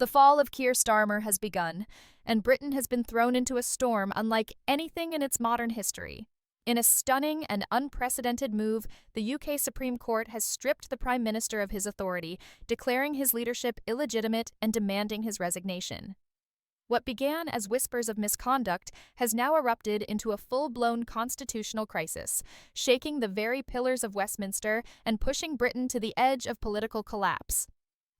The fall of Keir Starmer has begun, and Britain has been thrown into a storm unlike anything in its modern history. In a stunning and unprecedented move, the UK Supreme Court has stripped the Prime Minister of his authority, declaring his leadership illegitimate and demanding his resignation. What began as whispers of misconduct has now erupted into a full-blown constitutional crisis, shaking the very pillars of Westminster and pushing Britain to the edge of political collapse.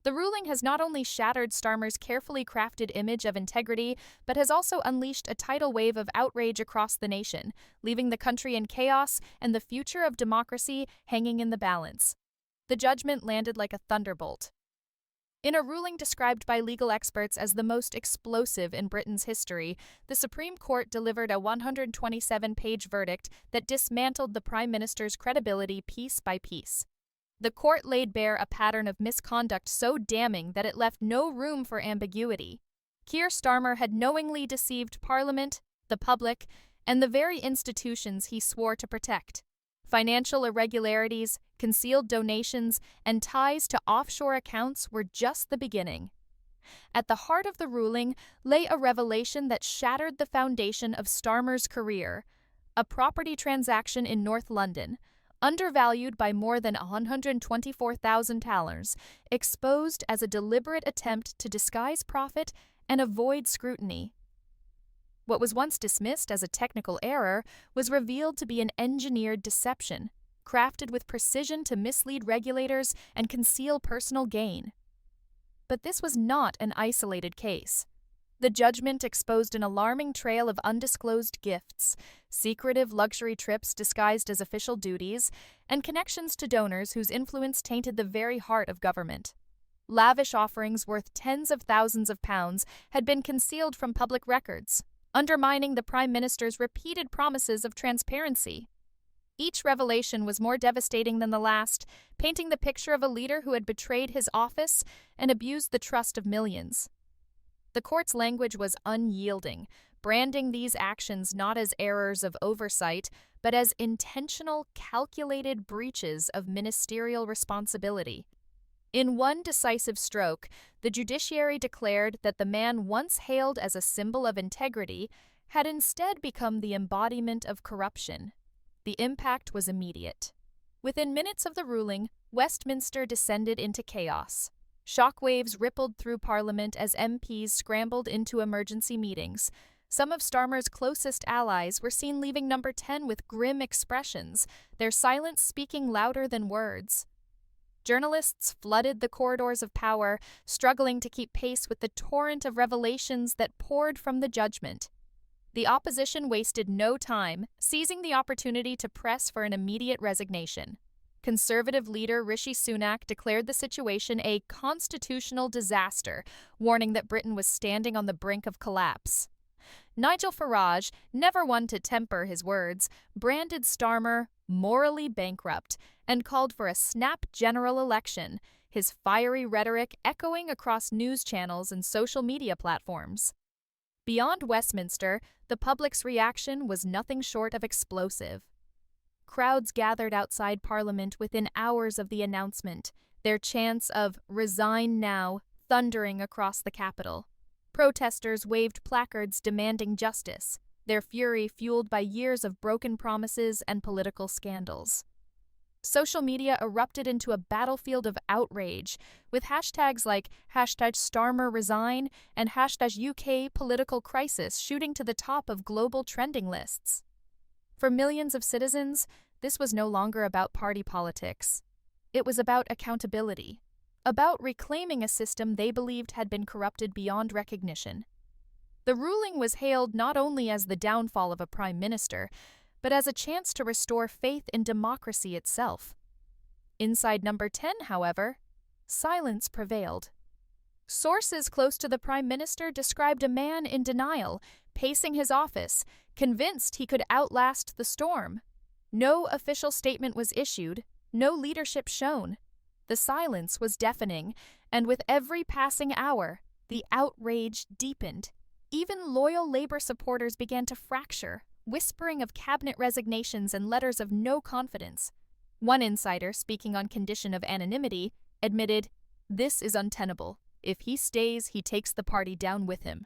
The ruling has not only shattered Starmer's carefully crafted image of integrity, but has also unleashed a tidal wave of outrage across the nation, leaving the country in chaos and the future of democracy hanging in the balance. The judgment landed like a thunderbolt. In a ruling described by legal experts as the most explosive in Britain's history, the Supreme Court delivered a 127-page verdict that dismantled the Prime Minister's credibility piece by piece. The court laid bare a pattern of misconduct so damning that it left no room for ambiguity. Keir Starmer had knowingly deceived Parliament, the public, and the very institutions he swore to protect. Financial irregularities, concealed donations, and ties to offshore accounts were just the beginning. At the heart of the ruling lay a revelation that shattered the foundation of Starmer's career: a property transaction in North London, undervalued by more than £124,000, exposed as a deliberate attempt to disguise profit and avoid scrutiny. What was once dismissed as a technical error was revealed to be an engineered deception, crafted with precision to mislead regulators and conceal personal gain. But this was not an isolated case. The judgment exposed an alarming trail of undisclosed gifts, secretive luxury trips disguised as official duties, and connections to donors whose influence tainted the very heart of government. Lavish offerings worth tens of thousands of pounds had been concealed from public records, undermining the Prime Minister's repeated promises of transparency. Each revelation was more devastating than the last, painting the picture of a leader who had betrayed his office and abused the trust of millions. The court's language was unyielding, branding these actions not as errors of oversight, but as intentional, calculated breaches of ministerial responsibility. In one decisive stroke, the judiciary declared that the man once hailed as a symbol of integrity had instead become the embodiment of corruption. The impact was immediate. Within minutes of the ruling, Westminster descended into chaos. Shockwaves rippled through Parliament as MPs scrambled into emergency meetings. Some of Starmer's closest allies were seen leaving Number 10 with grim expressions, their silence speaking louder than words. Journalists flooded the corridors of power, struggling to keep pace with the torrent of revelations that poured from the judgment. The opposition wasted no time, seizing the opportunity to press for an immediate resignation. Conservative leader Rishi Sunak declared the situation a constitutional disaster, warning that Britain was standing on the brink of collapse. Nigel Farage, never one to temper his words, branded Starmer morally bankrupt and called for a snap general election, his fiery rhetoric echoing across news channels and social media platforms. Beyond Westminster, the public's reaction was nothing short of explosive. Crowds gathered outside Parliament within hours of the announcement, their chants of "Resign now" thundering across the capital. Protesters waved placards demanding justice, their fury fueled by years of broken promises and political scandals. Social media erupted into a battlefield of outrage, with hashtags like #StarmerResign and #UK political crisis shooting to the top of global trending lists. For millions of citizens, this was no longer about party politics. It was about accountability, about reclaiming a system they believed had been corrupted beyond recognition. The ruling was hailed not only as the downfall of a prime minister, but as a chance to restore faith in democracy itself. Inside Number 10, however, silence prevailed. Sources close to the Prime Minister described a man in denial, pacing his office, convinced he could outlast the storm. No official statement was issued, no leadership shown. The silence was deafening, and with every passing hour, the outrage deepened. Even loyal Labour supporters began to fracture, whispering of cabinet resignations and letters of no confidence. One insider, speaking on condition of anonymity, admitted, "This is untenable. If he stays, he takes the party down with him.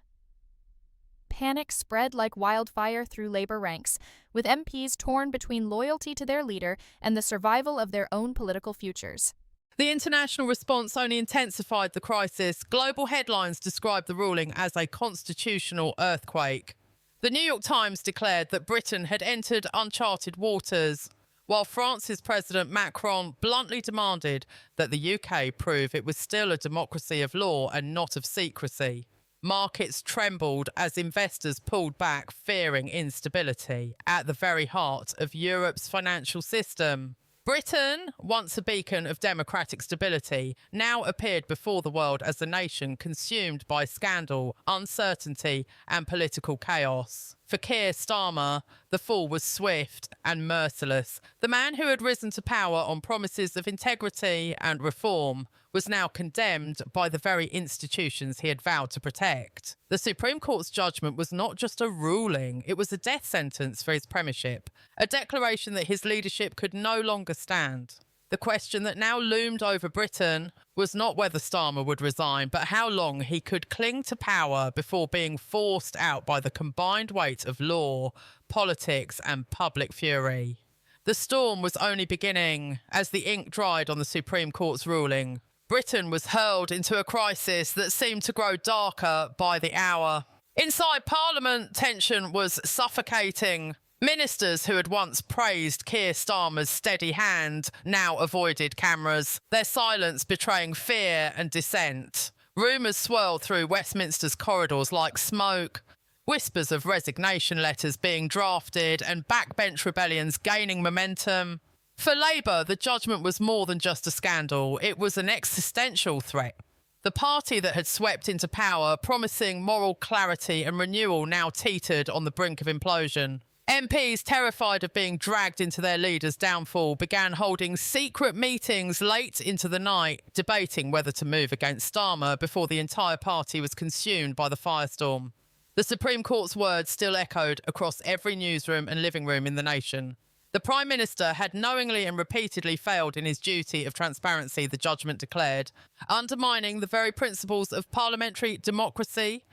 Panic spread like wildfire through Labour ranks, with MPs torn between loyalty to their leader and the survival of their own political futures. The international response only intensified the crisis. Global headlines described the ruling as a constitutional earthquake. The New York Times declared that Britain had entered uncharted waters, while France's President Macron bluntly demanded that the UK prove it was still a democracy of law and not of secrecy. Markets trembled as investors pulled back, fearing instability at the very heart of Europe's financial system. Britain, once a beacon of democratic stability, now appeared before the world as a nation consumed by scandal, uncertainty, and political chaos. For Keir Starmer, the fall was swift and merciless. The man who had risen to power on promises of integrity and reform was now condemned by the very institutions he had vowed to protect. The Supreme Court's judgment was not just a ruling, it was a death sentence for his premiership, a declaration that his leadership could no longer stand. The question that now loomed over Britain was not whether Starmer would resign, but how long he could cling to power before being forced out by the combined weight of law, politics, and public fury. The storm was only beginning as the ink dried on the Supreme Court's ruling. Britain was hurled into a crisis that seemed to grow darker by the hour. Inside Parliament, tension was suffocating. Ministers who had once praised Keir Starmer's steady hand now avoided cameras, their silence betraying fear and dissent. Rumours swirled through Westminster's corridors like smoke, whispers of resignation letters being drafted and backbench rebellions gaining momentum. For Labour, the judgment was more than just a scandal. It was an existential threat. The party that had swept into power, promising moral clarity and renewal, now teetered on the brink of implosion. MPs, terrified of being dragged into their leader's downfall, began holding secret meetings late into the night, debating whether to move against Starmer before the entire party was consumed by the firestorm. The Supreme Court's words still echoed across every newsroom and living room in the nation. The Prime Minister had knowingly and repeatedly failed in his duty of transparency, the judgment declared, undermining the very principles of parliamentary democracy.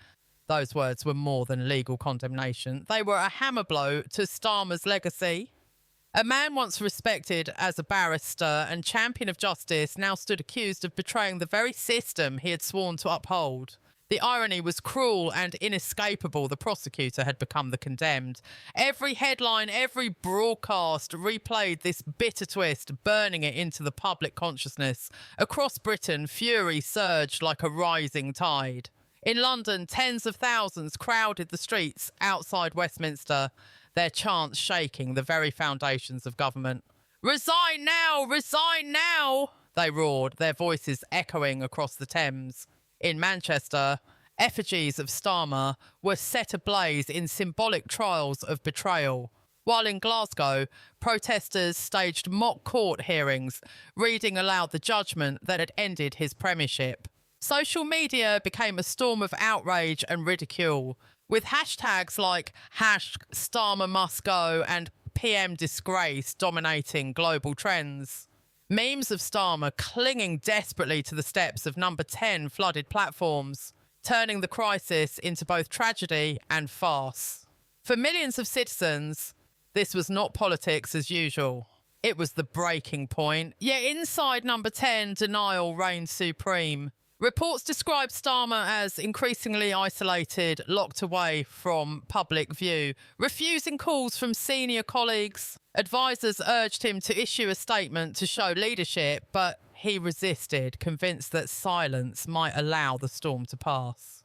Those words were more than legal condemnation. They were a hammer blow to Starmer's legacy. A man once respected as a barrister and champion of justice now stood accused of betraying the very system he had sworn to uphold. The irony was cruel and inescapable. The prosecutor had become the condemned. Every headline, every broadcast replayed this bitter twist, burning it into the public consciousness. Across Britain, fury surged like a rising tide. In London, tens of thousands crowded the streets outside Westminster, their chants shaking the very foundations of government. "Resign now! Resign now!" they roared, their voices echoing across the Thames. In Manchester, effigies of Starmer were set ablaze in symbolic trials of betrayal, while in Glasgow, protesters staged mock court hearings, reading aloud the judgment that had ended his premiership. Social media became a storm of outrage and ridicule, with hashtags like #StarmerMustGo and #PMDisgrace dominating global trends. Memes of Starmer clinging desperately to the steps of number 10 flooded platforms, turning the crisis into both tragedy and farce. For millions of citizens, this was not politics as usual. It was the breaking point. Yet inside number 10, denial reigned supreme. Reports describe Starmer as increasingly isolated, locked away from public view, refusing calls from senior colleagues. Advisors urged him to issue a statement to show leadership, but he resisted, convinced that silence might allow the storm to pass.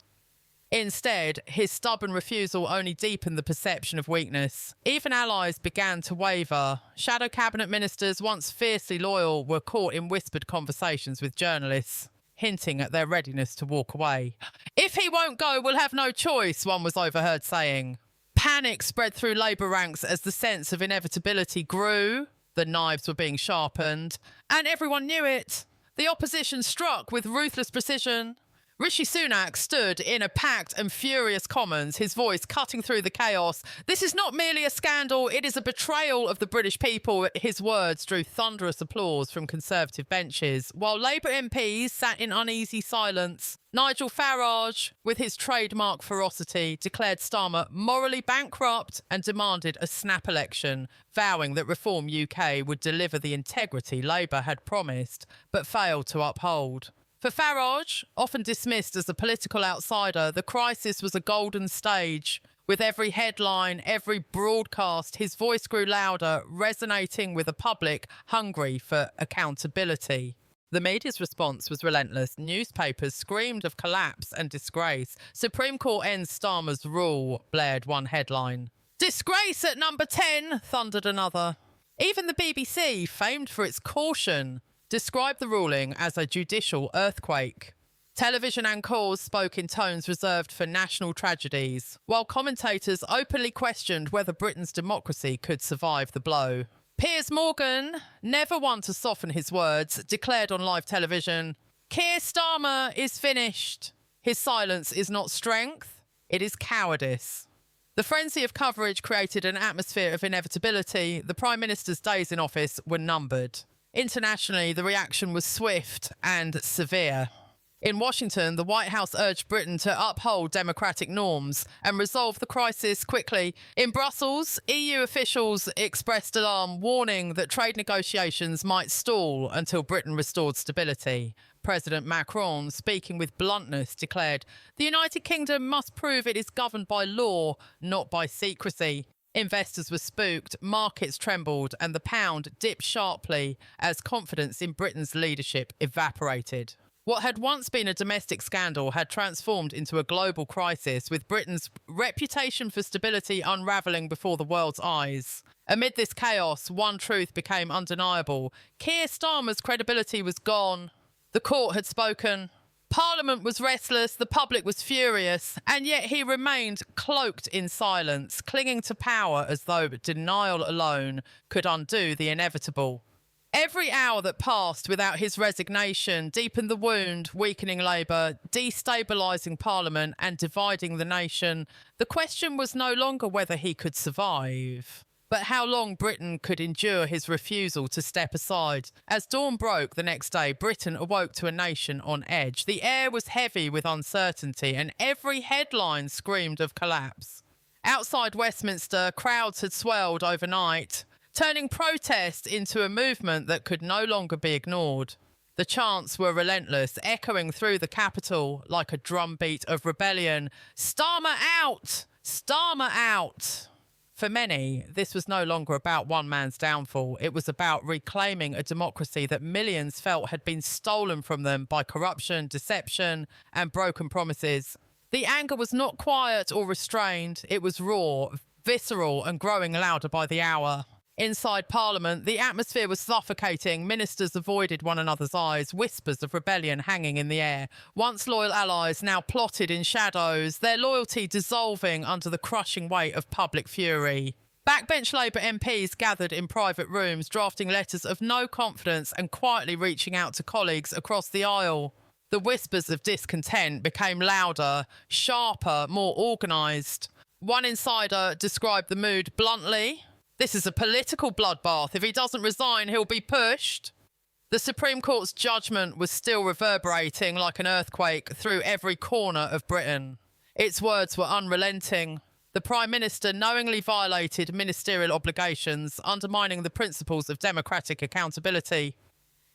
Instead, his stubborn refusal only deepened the perception of weakness. Even allies began to waver. Shadow cabinet ministers, once fiercely loyal, were caught in whispered conversations with journalists, hinting at their readiness to walk away. "If he won't go, we'll have no choice," one was overheard saying. Panic spread through Labour ranks as the sense of inevitability grew. The knives were being sharpened, and everyone knew it. The opposition struck with ruthless precision. Rishi Sunak stood in a packed and furious Commons, his voice cutting through the chaos. "This is not merely a scandal, it is a betrayal of the British people." His words drew thunderous applause from Conservative benches, while Labour MPs sat in uneasy silence. Nigel Farage, with his trademark ferocity, declared Starmer morally bankrupt and demanded a snap election, vowing that Reform UK would deliver the integrity Labour had promised, but failed to uphold. For Farage, often dismissed as a political outsider, the crisis was a golden stage. With every headline, every broadcast, his voice grew louder, resonating with a public hungry for accountability. The media's response was relentless. Newspapers screamed of collapse and disgrace. "Supreme Court ends Starmer's rule," blared one headline. "Disgrace at number 10, thundered another. Even the BBC, famed for its caution, described the ruling as a judicial earthquake. Television anchors spoke in tones reserved for national tragedies, while commentators openly questioned whether Britain's democracy could survive the blow. Piers Morgan, never one to soften his words, declared on live television, "Keir Starmer is finished. His silence is not strength, it is cowardice." The frenzy of coverage created an atmosphere of inevitability. The Prime Minister's days in office were numbered. Internationally, the reaction was swift and severe. In Washington, the White House urged Britain to uphold democratic norms and resolve the crisis quickly. In Brussels, EU officials expressed alarm, warning that trade negotiations might stall until Britain restored stability. President Macron, speaking with bluntness, declared, "The United Kingdom must prove it is governed by law, not by secrecy." Investors were spooked, markets trembled, and the pound dipped sharply as confidence in Britain's leadership evaporated. What had once been a domestic scandal had transformed into a global crisis, with Britain's reputation for stability unravelling before the world's eyes. Amid this chaos, one truth became undeniable. Keir Starmer's credibility was gone. The court had spoken. Parliament was restless, the public was furious, and yet he remained cloaked in silence, clinging to power as though denial alone could undo the inevitable. Every hour that passed without his resignation deepened the wound, weakening Labour, destabilising Parliament and dividing the nation. The question was no longer whether he could survive, but how long Britain could endure his refusal to step aside. As dawn broke the next day, Britain awoke to a nation on edge. The air was heavy with uncertainty, and every headline screamed of collapse. Outside Westminster, crowds had swelled overnight, turning protest into a movement that could no longer be ignored. The chants were relentless, echoing through the capital like a drumbeat of rebellion. "Starmer out! Starmer out!" For many, this was no longer about one man's downfall. It was about reclaiming a democracy that millions felt had been stolen from them by corruption, deception, and broken promises. The anger was not quiet or restrained. It was raw, visceral, and growing louder by the hour. Inside Parliament, the atmosphere was suffocating. Ministers avoided one another's eyes, whispers of rebellion hanging in the air. Once loyal allies now plotted in shadows, their loyalty dissolving under the crushing weight of public fury. Backbench Labour MPs gathered in private rooms, drafting letters of no confidence and quietly reaching out to colleagues across the aisle. The whispers of discontent became louder, sharper, more organised. One insider described the mood bluntly: "This is a political bloodbath. If he doesn't resign, he'll be pushed." The Supreme Court's judgment was still reverberating like an earthquake through every corner of Britain. Its words were unrelenting. The Prime Minister knowingly violated ministerial obligations, undermining the principles of democratic accountability.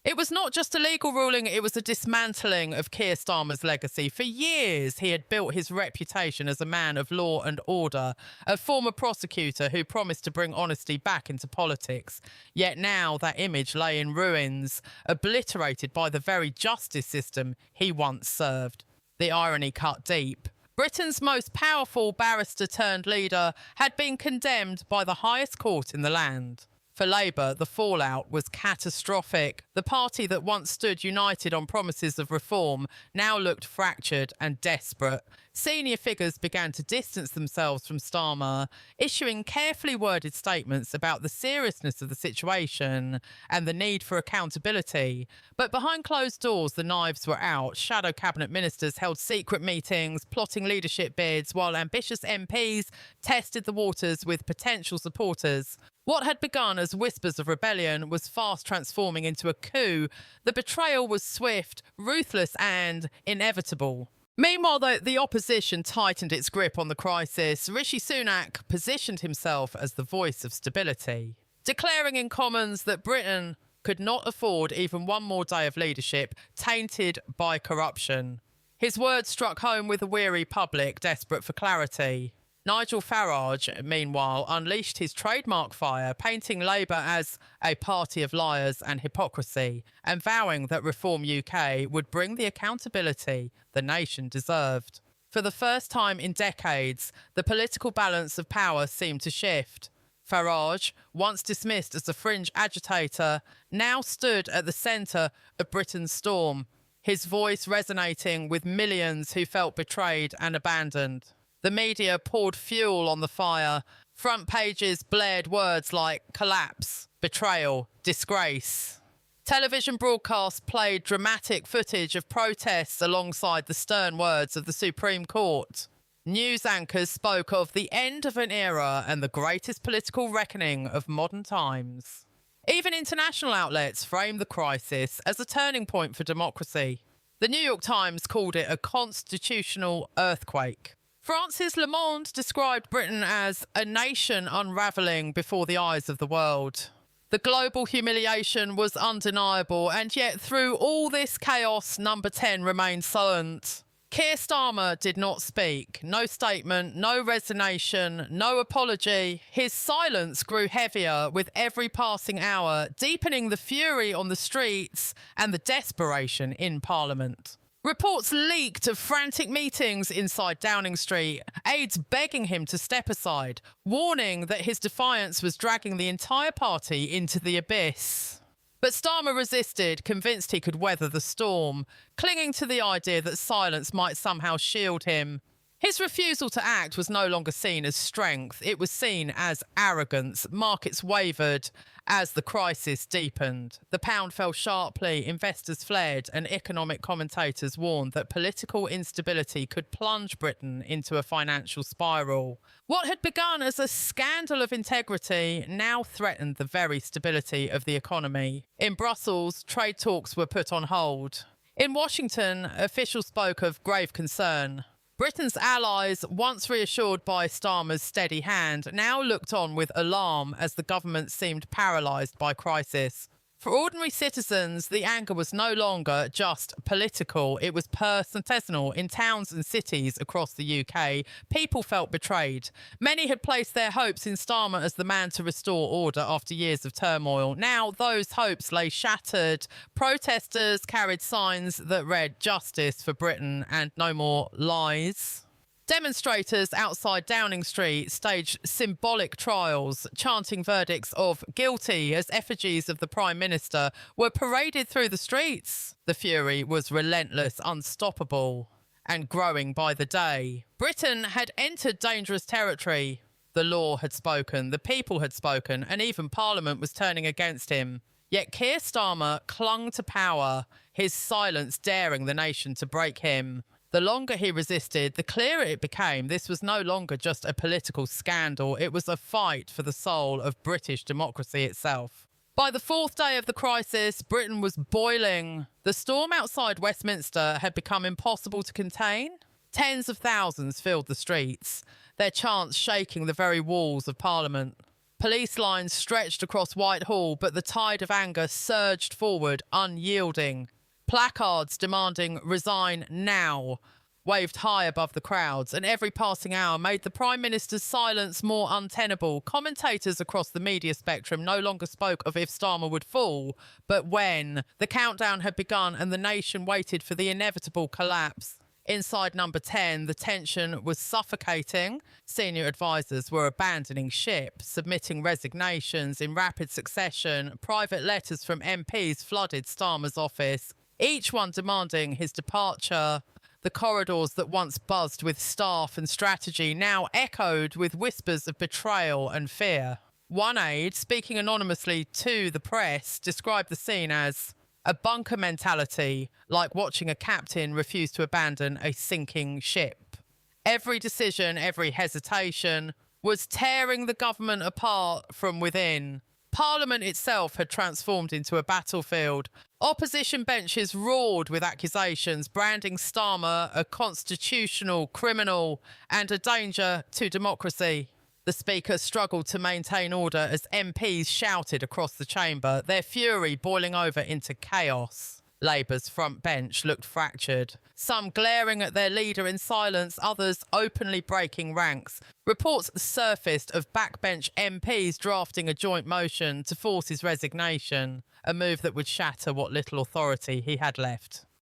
It was not just a legal ruling, it was a dismantling of Keir Starmer's legacy. For years, he had built his reputation as a man of law and order, a former prosecutor who promised to bring honesty back into politics. Yet now that image lay in ruins, obliterated by the very justice system he once served. The irony cut deep. Britain's most powerful barrister-turned-leader had been condemned by the highest court in the land. For Labour, the fallout was catastrophic. The party that once stood united on promises of reform now looked fractured and desperate. senior figures began to distance themselves from Starmer, issuing carefully worded statements about the seriousness of the situation and the need for accountability. But behind closed doors, the knives were out. Shadow cabinet ministers held secret meetings, plotting leadership bids, while ambitious MPs tested the waters with potential supporters. What had begun as whispers of rebellion was fast transforming into a coup. The betrayal was swift, ruthless, and inevitable. Meanwhile, the opposition tightened its grip on the crisis. Rishi Sunak positioned himself as the voice of stability, declaring in Commons that Britain could not afford even one more day of leadership tainted by corruption. His words struck home with a weary public desperate for clarity. Nigel Farage, meanwhile, unleashed his trademark fire, painting Labour as a party of liars and hypocrisy, and vowing that Reform UK would bring the accountability the nation deserved. For the first time in decades, the political balance of power seemed to shift. Farage, once dismissed as a fringe agitator, now stood at the centre of Britain's storm, his voice resonating with millions who felt betrayed and abandoned. The media poured fuel on the fire. Front pages blared words like collapse, betrayal, disgrace. Television broadcasts played dramatic footage of protests alongside the stern words of the Supreme Court. News anchors spoke of the end of an era and the greatest political reckoning of modern times. Even international outlets framed the crisis as a turning point for democracy. The New York Times called it a constitutional earthquake. France's Le Monde described Britain as a nation unravelling before the eyes of the world. The global humiliation was undeniable, and yet through all this chaos, Number 10 remained silent. Keir Starmer did not speak. No statement, no resignation, no apology. His silence grew heavier with every passing hour, deepening the fury on the streets and the desperation in Parliament. Reports leaked of frantic meetings inside Downing Street, aides begging him to step aside, warning that his defiance was dragging the entire party into the abyss. But Starmer resisted, convinced he could weather the storm, clinging to the idea that silence might somehow shield him. His refusal to act was no longer seen as strength, it was seen as arrogance. Markets wavered as the crisis deepened. The pound fell sharply, investors fled, and economic commentators warned that political instability could plunge Britain into a financial spiral. What had begun as a scandal of integrity now threatened the very stability of the economy. In Brussels, trade talks were put on hold. In Washington, officials spoke of grave concern. Britain's allies, once reassured by Starmer's steady hand, now looked on with alarm as the government seemed paralysed by crisis. For ordinary citizens, the anger was no longer just political, it was personal. In towns and cities across the UK, people felt betrayed. Many had placed their hopes in Starmer as the man to restore order after years of turmoil. Now those hopes lay shattered. Protesters carried signs that read "Justice for Britain" and "No more lies." Demonstrators outside Downing Street staged symbolic trials, chanting verdicts of guilty as effigies of the Prime Minister were paraded through the streets. The fury was relentless, unstoppable, and growing by the day. Britain had entered dangerous territory. The law had spoken, the people had spoken, and even Parliament was turning against him. Yet Keir Starmer clung to power, his silence daring the nation to break him. The longer he resisted, the clearer it became this was no longer just a political scandal, it was a fight for the soul of British democracy itself. By the fourth day of the crisis, Britain was boiling. The storm outside Westminster had become impossible to contain. Tens of thousands filled the streets, their chants shaking the very walls of Parliament. Police lines stretched across Whitehall, but the tide of anger surged forward, unyielding. Placards demanding "resign now" waved high above the crowds, and every passing hour made the Prime Minister's silence more untenable. Commentators across the media spectrum no longer spoke of if Starmer would fall, but when. The countdown had begun and the nation waited for the inevitable collapse. Inside Number 10, the tension was suffocating. Senior advisors were abandoning ship, submitting resignations in rapid succession. Private letters from MPs flooded Starmer's office, each one demanding his departure. The corridors that once buzzed with staff and strategy now echoed with whispers of betrayal and fear. One aide, speaking anonymously to the press, described the scene as a bunker mentality, like watching a captain refuse to abandon a sinking ship. Every decision, every hesitation was tearing the government apart from within. Parliament itself had transformed into a battlefield. Opposition benches roared with accusations, branding Starmer a constitutional criminal and a danger to democracy. The Speaker struggled to maintain order as MPs shouted across the chamber, their fury boiling over into chaos. Labour's front bench looked fractured, some glaring at their leader in silence, others openly breaking ranks. Reports surfaced of backbench MPs drafting a joint motion to force his resignation, a move that would shatter what little authority he had left.